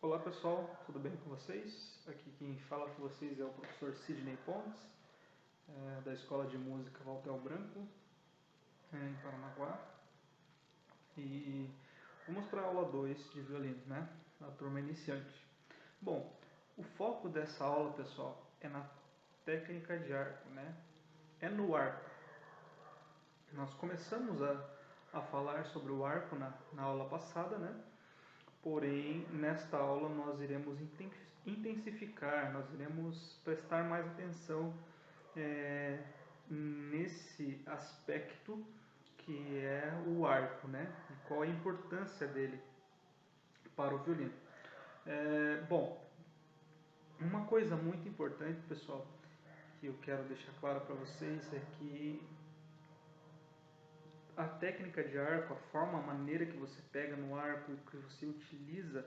Olá pessoal, tudo bem com vocês? Aqui quem fala com vocês é o professor Sidney Pontes, da Escola de Música Valtel Branco, em Paranaguá. E vamos para a aula 2 de violino, né? A turma iniciante. Bom, o foco dessa aula, pessoal, é na técnica de arco, né? É no arco. Nós começamos a falar sobre o arco na aula passada, né? Porém, nesta aula nós iremos intensificar, nós iremos prestar mais atenção nesse aspecto que é o arco, né? E qual a importância dele para o violino. Bom, uma coisa muito importante, pessoal, que eu quero deixar claro para vocês é que a técnica de arco, a forma, a maneira que você pega no arco e que você utiliza,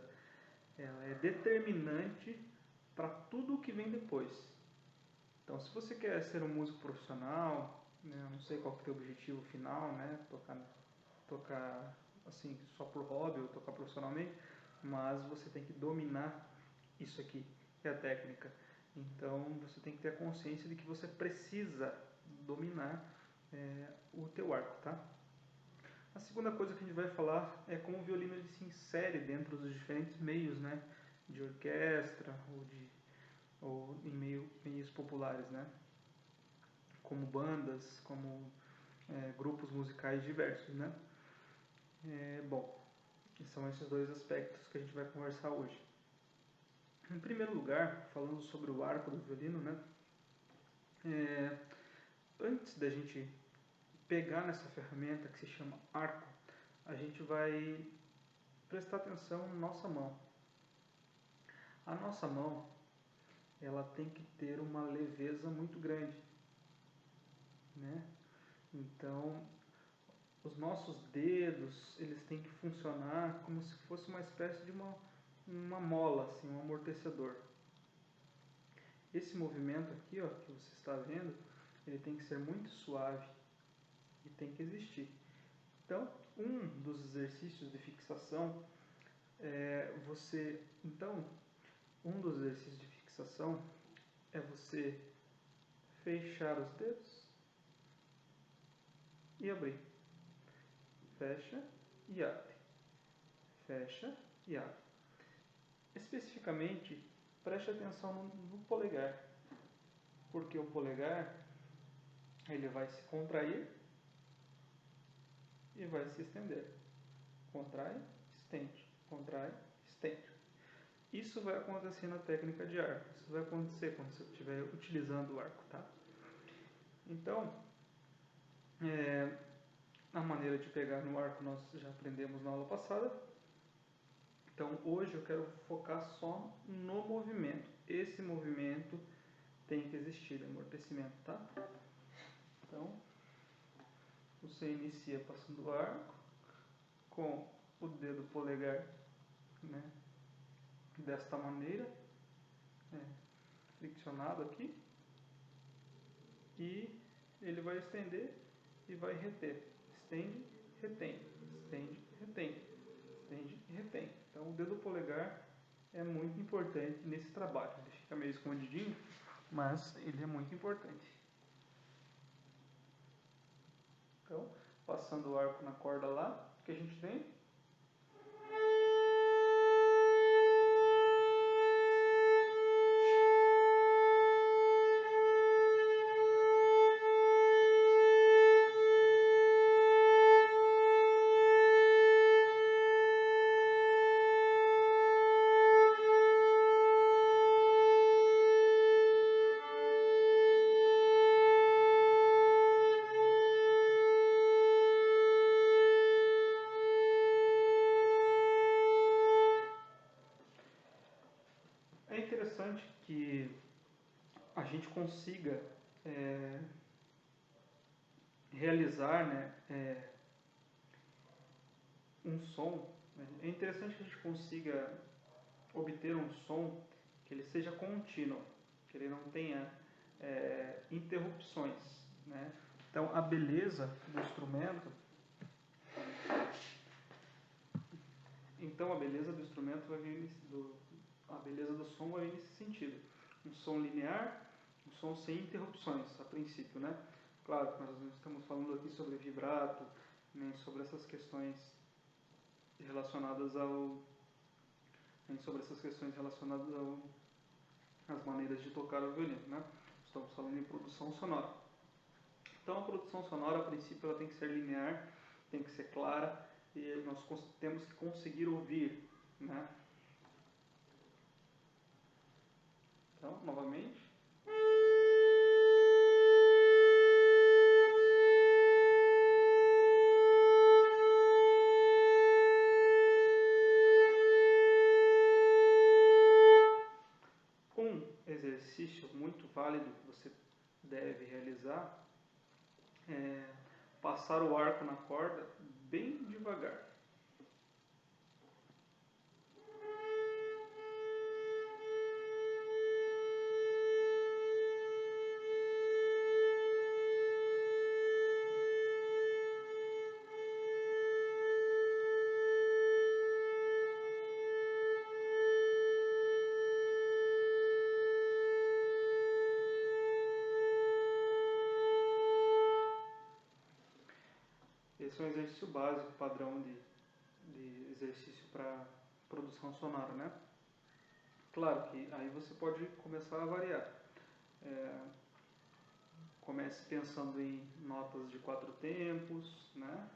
ela é determinante para tudo o que vem depois. Então, se você quer ser um músico profissional, né, não sei qual que é o teu objetivo final, né, tocar assim só por hobby ou tocar profissionalmente, mas você tem que dominar isso aqui, que é a técnica. Então, você tem que ter a consciência de que você precisa dominar o teu arco, tá? A segunda coisa que a gente vai falar é como o violino ele se insere dentro dos diferentes meios, né, de orquestra ou em meios populares, né, como bandas, como grupos musicais diversos, né. Bom, são esses dois aspectos que a gente vai conversar hoje. Em primeiro lugar, falando sobre o arco do violino, né, antes da gente pegar nessa ferramenta que se chama arco, a gente vai prestar atenção na nossa mão. A nossa mão, ela tem que ter uma leveza muito grande, né? Então, os nossos dedos, eles têm que funcionar como se fosse uma espécie de uma mola, assim, um amortecedor. Esse movimento aqui, ó, que você está vendo, ele tem que ser muito suave e tem que existir. Então, um dos exercícios de fixação é você fechar os dedos e abrir. Fecha e abre. Fecha e abre. Especificamente, preste atenção no polegar, porque o polegar ele vai se contrair e vai se estender. Contrai, estende, contrai, estende. Isso vai acontecer na técnica de arco. Isso vai acontecer quando você estiver utilizando o arco, tá? Então, a maneira de pegar no arco nós já aprendemos na aula passada. Então, hoje eu quero focar só no movimento. Esse movimento tem que existir, amortecimento, tá? Então, você inicia passando o arco com o dedo polegar, né, desta maneira, friccionado aqui, e ele vai estender e vai reter. Estende, retém, estende, retém, estende e retém. Então o dedo polegar é muito importante nesse trabalho. Ele fica meio escondidinho, mas ele é muito importante. Então, passando o arco na corda lá, o que a gente tem? É interessante que a gente consiga realizar, né, um som. É interessante que a gente consiga obter um som que ele seja contínuo, que ele não tenha interrupções, né? Então a beleza do instrumento Então a beleza do instrumento vai vir a beleza do som vai vir nesse sentido. Um som linear, um som sem interrupções, a princípio, né? Claro que nós não estamos falando aqui sobre vibrato, nem sobre essas questões relacionadas às maneiras de tocar o violino, né? Estamos falando em produção sonora. Então a produção sonora, a princípio, ela tem que ser linear, tem que ser clara e nós temos que conseguir ouvir, né? Então, novamente. Um exercício muito válido que você deve realizar é passar o arco na corda bem devagar. Esse é um exercício básico, padrão de exercício para produção sonora, né? Claro que aí você pode começar a variar. Comece pensando em notas de 4 tempos, né?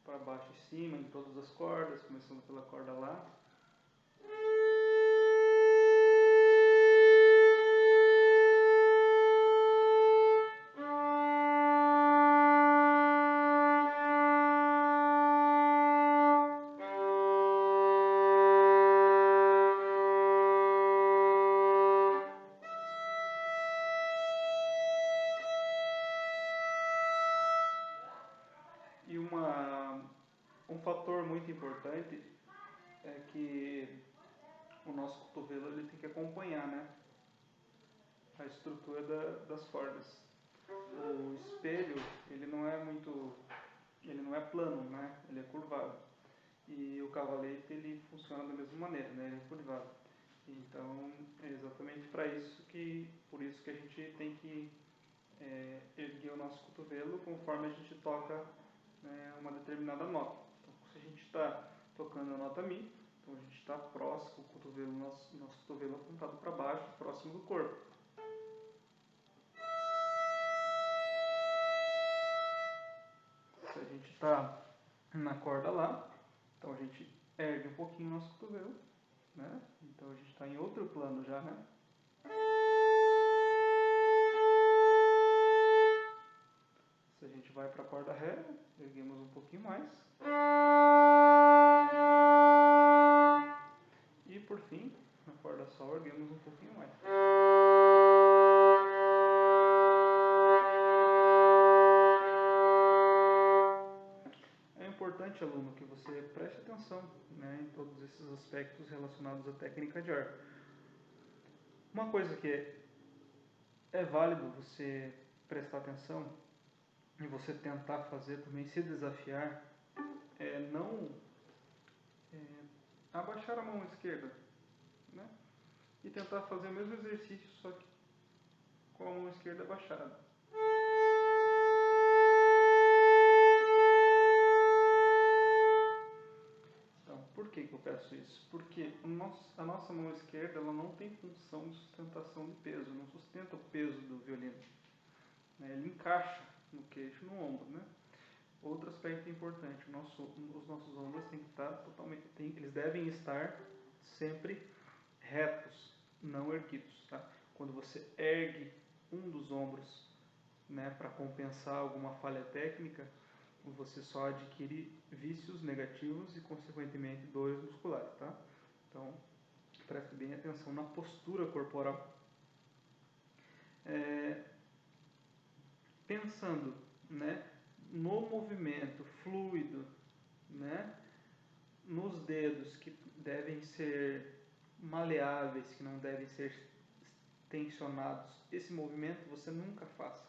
Para baixo e cima, em todas as cordas, começando pela corda Lá. E um fator muito importante é que o nosso cotovelo ele tem que acompanhar, né, a estrutura das cordas. O espelho ele não é plano, né, ele é curvado. E o cavalete ele funciona da mesma maneira, né, ele é curvado. Então é exatamente por isso que a gente tem que erguer o nosso cotovelo conforme a gente toca uma determinada nota. Então, se a gente está tocando a nota Mi, então a gente está próximo, o cotovelo, nosso cotovelo apontado para baixo, próximo do corpo. Se a gente está na corda Lá, então a gente ergue um pouquinho o nosso cotovelo, né? Então a gente está em outro plano já, né? Se a gente vai para a corda Ré, erguemos um pouquinho mais. E por fim, na corda Sol, erguemos um pouquinho mais. É importante, aluno, que você preste atenção, né, em todos esses aspectos relacionados à técnica de arco. Uma coisa que é válido você prestar atenção e você tentar fazer também, se desafiar, é não abaixar a mão esquerda, né, e tentar fazer o mesmo exercício, só que com a mão esquerda abaixada. Então, por que eu peço isso? Porque a nossa mão esquerda ela não tem função de sustentação de peso, não sustenta o peso do violino. Ele encaixa no queixo, no ombro, né? Outro aspecto importante, os nossos ombros têm que estar eles devem estar sempre retos, não erguidos, tá? Quando você ergue um dos ombros, né, para compensar alguma falha técnica, você só adquire vícios negativos e, consequentemente, dores musculares, tá? Então, preste bem atenção na postura corporal. Pensando, né, no movimento fluido, né, nos dedos que devem ser maleáveis, que não devem ser tensionados, esse movimento você nunca faça.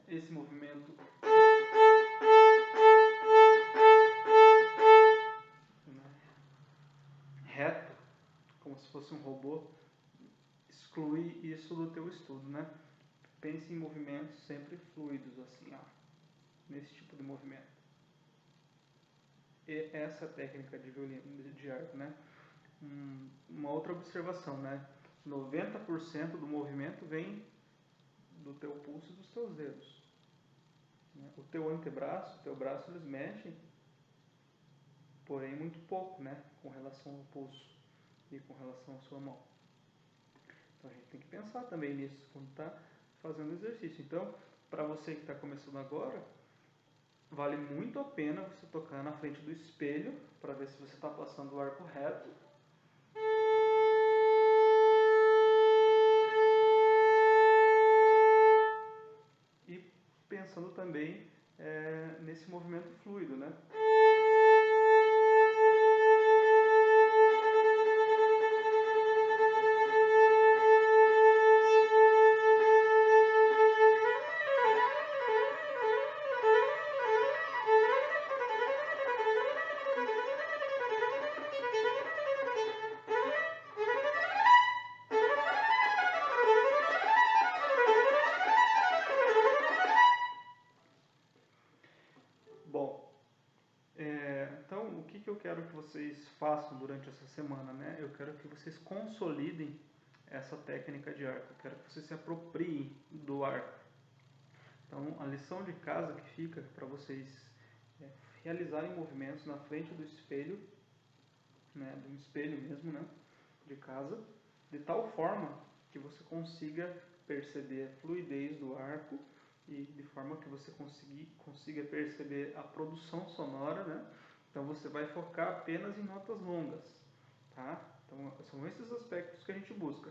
Esse movimento como se fosse um robô, exclui isso do teu estudo, né? Pense em movimentos sempre fluidos, assim, ó, nesse tipo de movimento. E essa é a técnica de violino, de arco, né? Uma outra observação, né? 90% do movimento vem do teu pulso e dos teus dedos. Né? O teu antebraço, o teu braço, eles mexem, porém muito pouco, né? Com relação ao pulso e com relação à sua mão. Então a gente tem que pensar também nisso quando está fazendo exercício. Então, para você que está começando agora, vale muito a pena você tocar na frente do espelho para ver se você está passando o arco reto. E pensando também nesse movimento fluido, né? Bom, então o que eu quero que vocês façam durante essa semana, né? Eu quero que vocês consolidem essa técnica de arco, eu quero que vocês se apropriem do arco. Então a lição de casa que fica para vocês realizarem movimentos na frente do espelho, né? Do espelho mesmo, né? De casa, de tal forma que você consiga perceber a fluidez do arco e de forma que você consiga perceber a produção sonora, né? Então você vai focar apenas em notas longas, tá? Então são esses aspectos que a gente busca: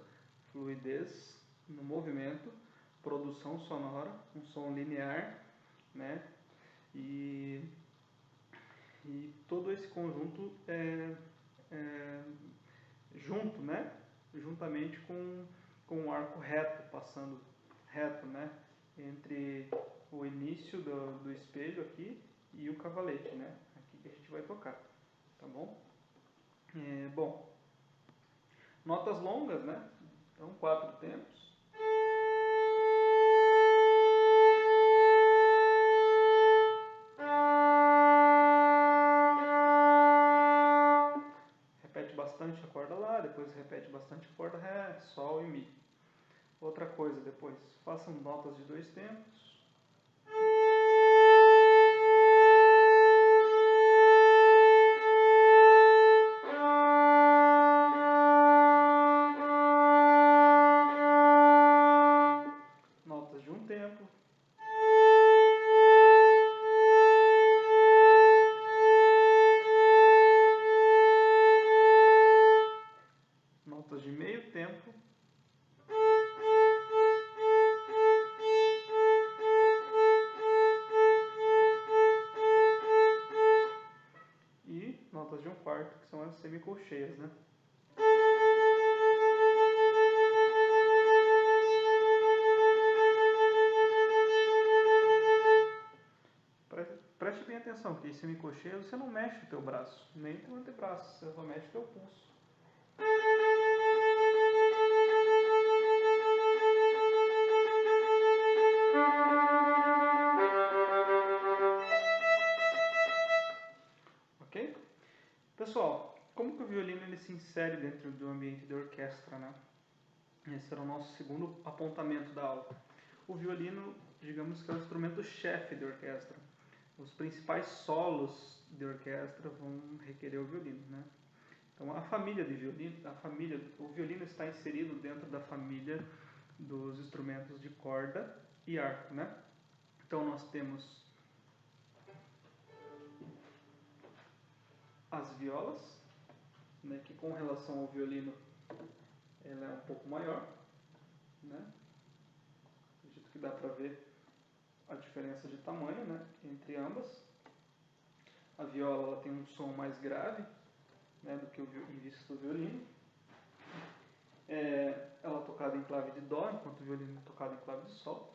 fluidez no movimento, produção sonora, um som linear, né? E todo esse conjunto junto, né? Juntamente com o arco reto, passando reto, né? Entre o início do espelho aqui e o cavalete, né? Aqui que a gente vai tocar, tá bom? Bom, notas longas, né? Então, 4 tempos. Repete bastante a corda lá, depois repete bastante a corda ré, sol e mi. Outra coisa depois, façam notas de 2 tempos. Notas de 1 tempo. Notas de meio tempo. E notas de 1/4, que são as semicolcheias, né? Preste bem atenção, que em semicolcheia você não mexe o teu braço, nem o teu antebraço, você só mexe o teu pulso. Ok? Pessoal, como que o violino ele se insere dentro do ambiente de orquestra, né? Esse era o nosso segundo apontamento da aula. O violino, digamos que é o instrumento-chefe de orquestra. Os principais solos de orquestra vão requerer o violino, né? Então a família de violino, o violino está inserido dentro da família dos instrumentos de corda e arco, né? Então nós temos as violas, né, que com relação ao violino ela é um pouco maior, né? Acredito que dá para ver a diferença de tamanho, né, entre ambas. A viola ela tem um som mais grave, né, do que em vista do violino. Ela é tocada em clave de dó, enquanto o violino é tocado em clave de sol.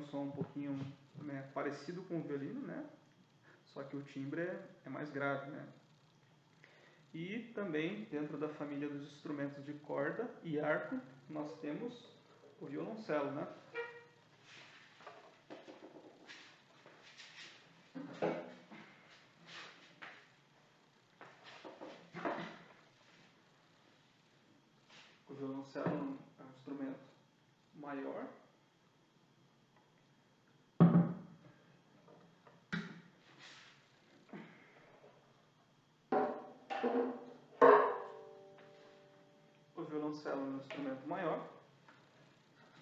som um pouquinho, né, parecido com o violino, né? Só que o timbre é mais grave, né? E também dentro da família dos instrumentos de corda e arco, nós temos o violoncelo, né? O violoncelo é um instrumento maior. O violoncelo é um instrumento maior,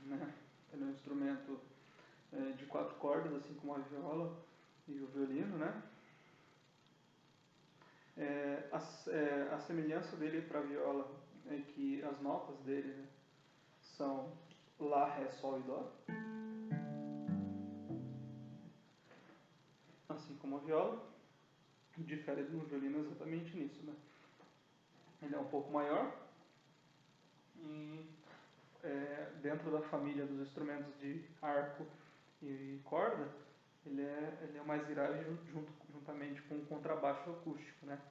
né? Ele é um instrumento de 4 cordas, assim como a viola e o violino, né? A semelhança dele para a viola é que as notas dele, né, são Lá, Ré, Sol e Dó, assim como a viola, difere do violino exatamente nisso, né? Ele é um pouco maior e dentro da família dos instrumentos de arco e corda, ele é o mais grave juntamente com o contrabaixo acústico, né?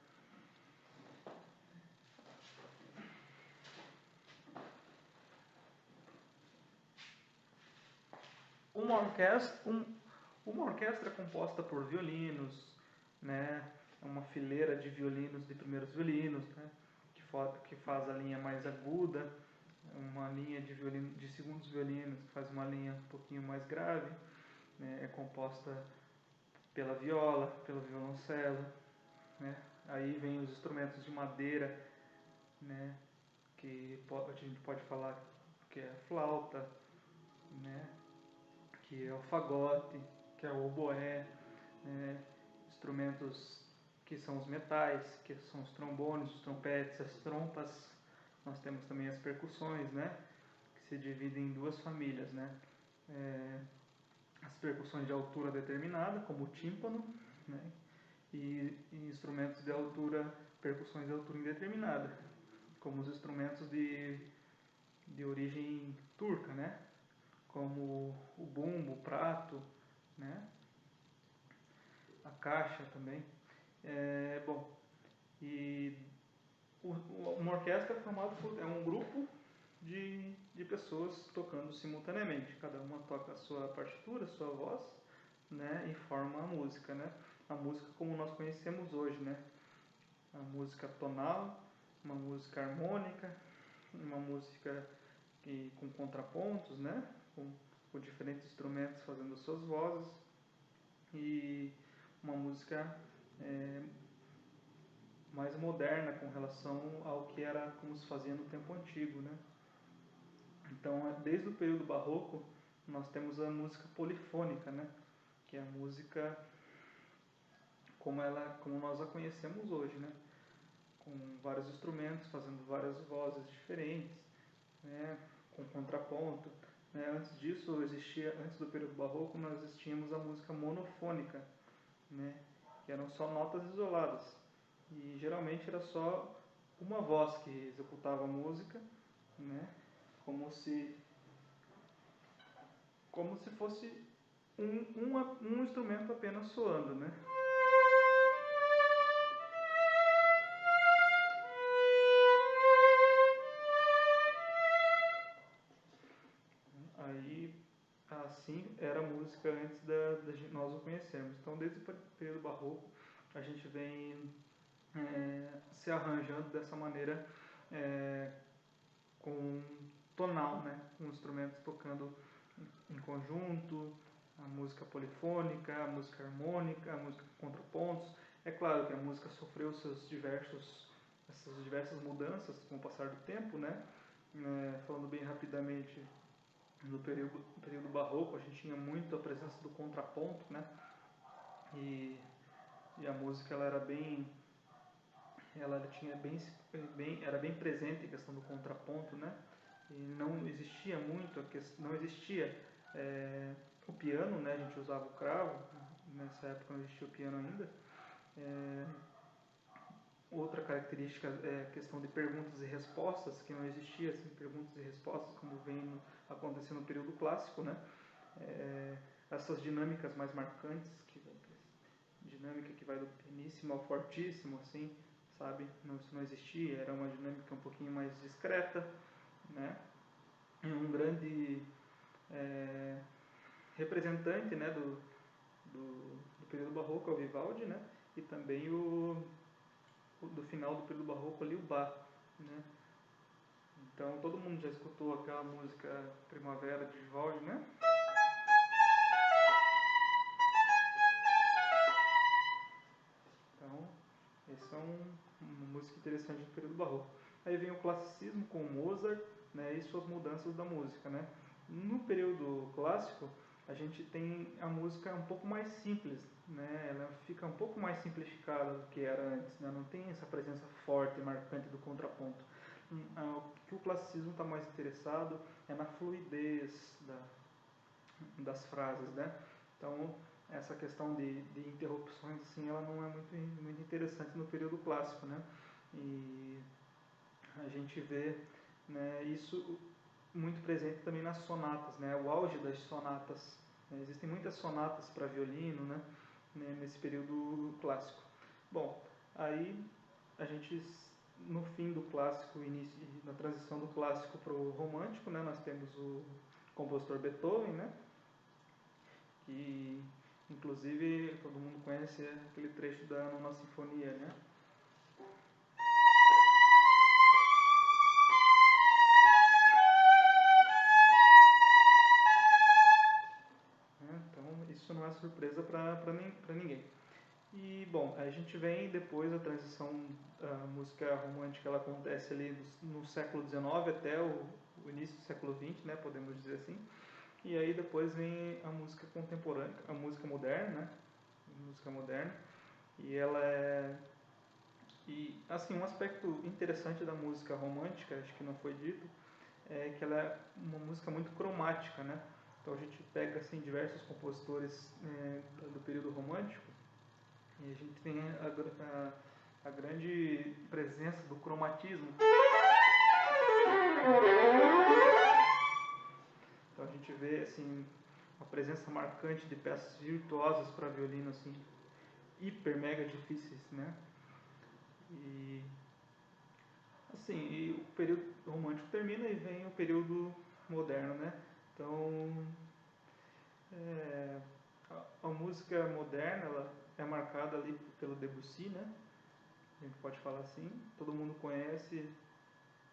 Uma orquestra é composta por violinos, né? Uma fileira de violinos, de primeiros violinos, né? Que faz a linha mais aguda, uma linha de violino, de segundos violinos que faz uma linha um pouquinho mais grave, né? É composta pela viola, pelo violoncelo, né? Aí vem os instrumentos de madeira, né? Que a gente pode falar que é a flauta, né? Que é o fagote, que é o oboé, né? Instrumentos que são os metais, que são os trombones, os trompetes, as trompas. Nós temos também as percussões, né? Que se dividem em duas famílias, né? As percussões de altura determinada, como o tímpano, né? E instrumentos de altura, percussões de altura indeterminada, como os instrumentos de origem turca, né? Como o bumbo, o prato, né? A caixa também. Bom, e uma orquestra é formada por um grupo de pessoas tocando simultaneamente. Cada uma toca a sua partitura, a sua voz, né? E forma a música, né? A música como nós conhecemos hoje, né? A música tonal, uma música harmônica, uma música com contrapontos, né? Com diferentes instrumentos fazendo suas vozes, e uma música mais moderna com relação ao que era como se fazia no tempo antigo, né? Então, desde o período barroco, nós temos a música polifônica, né? Que é a música como nós a conhecemos hoje, né? Com vários instrumentos fazendo várias vozes diferentes, né? Com contraponto. Né? Antes do período barroco, nós tínhamos a música monofônica, né? Que eram só notas isoladas. E geralmente era só uma voz que executava a música, né? Como se fosse um instrumento apenas soando, né? Aí, assim era a música antes de nós o conhecermos. Então, desde o período barroco, a gente vem se arranjando dessa maneira, com tonal, né? Com instrumentos tocando em conjunto, a música polifônica, a música harmônica, a música com contrapontos. É claro que a música sofreu essas diversas mudanças com o passar do tempo, né? Falando bem rapidamente, no período barroco a gente tinha muito a presença do contraponto, né? E a música era bem presente a questão do contraponto, né? E não existia o piano, né? A gente usava o cravo, nessa época não existia o piano ainda. Outra característica é a questão de perguntas e respostas, que não existia assim, perguntas e respostas como vem acontecendo no período clássico, né? essas dinâmicas mais marcantes, dinâmica que vai do pianíssimo ao fortíssimo, assim, sabe? Não, isso não existia, era uma dinâmica um pouquinho mais discreta, né? E um grande representante, né, do período barroco é o Vivaldi, né? E também do final do período barroco ali, o Bach, né? Então todo mundo já escutou aquela música Primavera de Vivaldi, né? Então, essa é uma música interessante do período barroco. Aí vem o classicismo com Mozart, né, e suas mudanças da música, né? No período clássico, a gente tem a música um pouco mais simples, né? Ela fica um pouco mais simplificada do que era antes, né? Não tem essa presença forte e marcante do contraponto. O que o classicismo está mais interessado é na fluidez das frases, né? Então, essa questão de interrupções, assim, ela não é muito interessante no período clássico, né? E a gente vê, né, isso muito presente também nas sonatas, né? O auge das sonatas. Existem muitas sonatas para violino, né? Nesse período clássico. Bom, aí a gente, no fim do clássico, início, na transição do clássico para o romântico, né? Nós temos o compositor Beethoven, né? Que inclusive todo mundo conhece aquele trecho da Nona Sinfonia, né? Então isso não é surpresa para ninguém. E bom, a gente vem depois a transição, a música romântica ela acontece ali no século XIX até o início do século XX, né? Podemos dizer assim. E aí depois vem a música contemporânea, a música moderna, né? Música moderna. E ela é... E, assim, um aspecto interessante da música romântica, acho que não foi dito, é que ela é uma música muito cromática, né? Então a gente pega, assim, diversos compositores do período romântico e a gente tem a grande presença do cromatismo. Então a gente vê, assim, a presença marcante de peças virtuosas para violino, assim, hiper mega difíceis, né? E assim, e o período romântico termina e vem o período moderno, né? Então, a música moderna ela é marcada ali pelo Debussy, né? A gente pode falar assim. Todo mundo conhece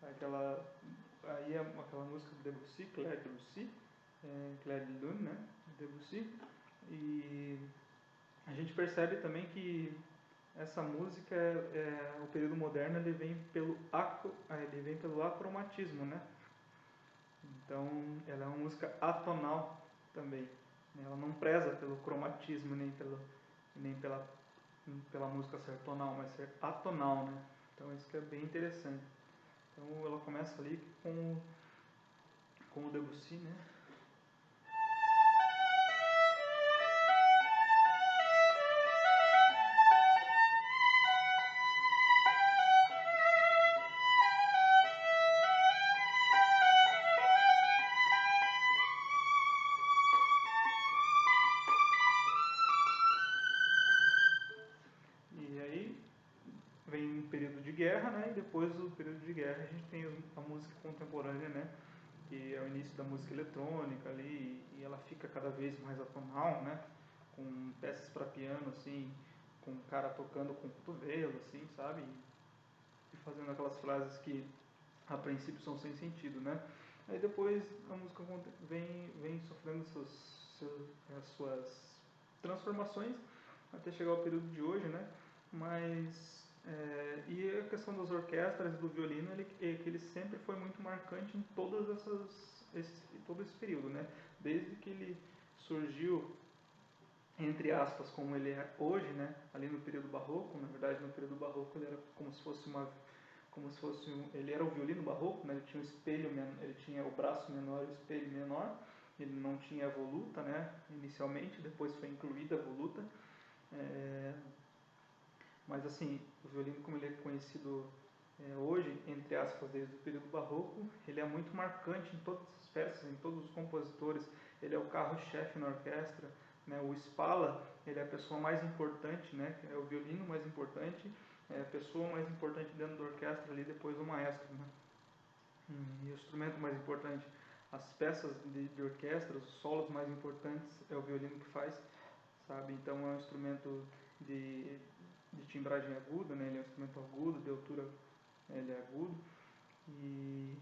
aquela aí é aquela música do Debussy, Claire Debussy, Claire de Lune, né? Debussy. E a gente percebe também que essa música, o período moderno, ele vem pelo acromatismo, né? Então, ela é uma música atonal também. Né? Ela não preza pelo cromatismo nem pela música ser tonal, mas ser atonal, né? Então, isso que é bem interessante. Então, ela começa ali com o Debussy, né? E aí vem um período de guerra, né? E depois do período de guerra a gente tem a música contemporânea, né? Que é o início da música eletrônica ali, e ela fica cada vez mais atonal, né? Com peças para piano, assim, com o cara tocando com o cotovelo, assim, sabe? E fazendo aquelas frases que a princípio são sem sentido, né? Aí depois a música vem sofrendo as suas transformações até chegar ao período de hoje, né? Mas e a questão das orquestras e do violino, que ele sempre foi muito marcante em todo esse período, né? Desde que ele surgiu, entre aspas, como ele é hoje, né? Ali no período barroco, na verdade no período barroco ele era ele era o violino barroco, né? Ele tinha o espelho, ele tinha o braço menor e o espelho menor. Ele não tinha voluta, né? Inicialmente, depois foi incluída a voluta. Mas assim, o violino como ele é conhecido hoje, entre aspas, desde o período barroco, ele é muito marcante em todas as peças, em todos os compositores. Ele é o carro-chefe na orquestra, né? O Spala, ele é a pessoa mais importante, né? É o violino mais importante, é a pessoa mais importante dentro da orquestra ali, depois do maestro, né? E o instrumento mais importante, as peças de orquestra, os solos mais importantes, é o violino que faz, sabe? Então é um instrumento de, de timbragem aguda, né? Ele é um instrumento agudo, de altura ele é agudo, e,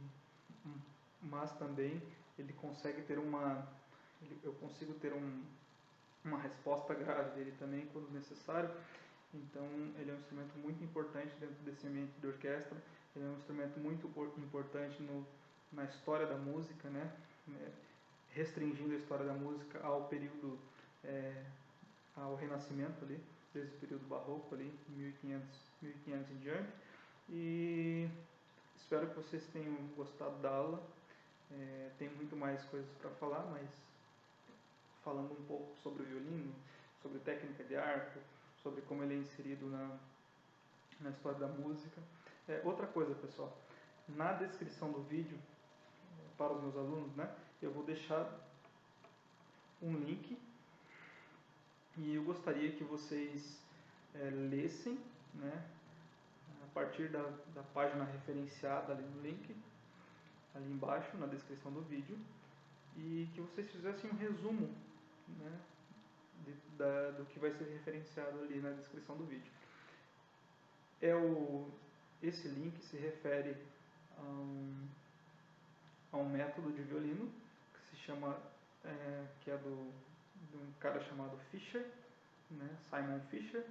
mas também ele consegue ter eu consigo ter uma resposta grave dele também quando necessário. Então ele é um instrumento muito importante dentro desse ambiente de orquestra, ele é um instrumento muito importante na história da música, né? Restringindo a história da música ao período, ao Renascimento ali, desde o período barroco ali, 1500 em diante. E espero que vocês tenham gostado da aula. Tem muito mais coisas para falar, mas falando um pouco sobre o violino, sobre técnica de arco, sobre como ele é inserido na história da música. Outra coisa, pessoal, na descrição do vídeo, para os meus alunos, né, eu vou deixar um link e eu gostaria que vocês lessem, né, a partir da página referenciada ali no link, ali embaixo, na descrição do vídeo, e que vocês fizessem um resumo, né, do que vai ser referenciado ali na descrição do vídeo. Esse link se refere a um método de violino que se chama, que é de um cara chamado Fischer, né, Simon Fischer.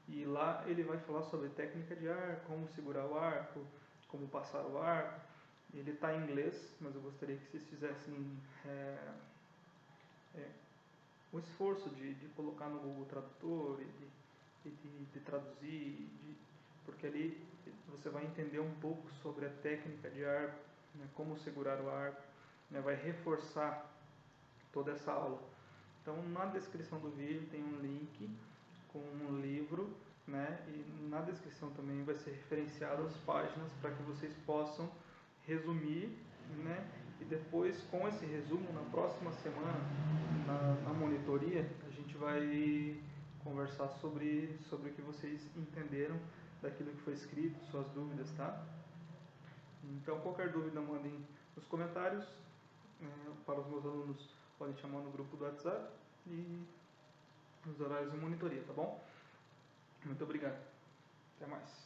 E lá ele vai falar sobre técnica de arco, como segurar o arco, como passar o arco. Ele está em inglês, mas eu gostaria que vocês fizessem o esforço de colocar no Google Tradutor e de traduzir, porque ali você vai entender um pouco sobre a técnica de arco, né, como segurar o arco, né, vai reforçar toda essa aula. Então, na descrição do vídeo tem um link com um livro, né, e na descrição também vai ser referenciado as páginas para que vocês possam resumir, né, e depois com esse resumo na próxima semana na monitoria a gente vai conversar sobre o que vocês entenderam daquilo que foi escrito, suas dúvidas, tá? Então qualquer dúvida mandem nos comentários, para os meus alunos podem chamar no grupo do WhatsApp e nos horários de monitoria, tá bom? Muito obrigado. Até mais.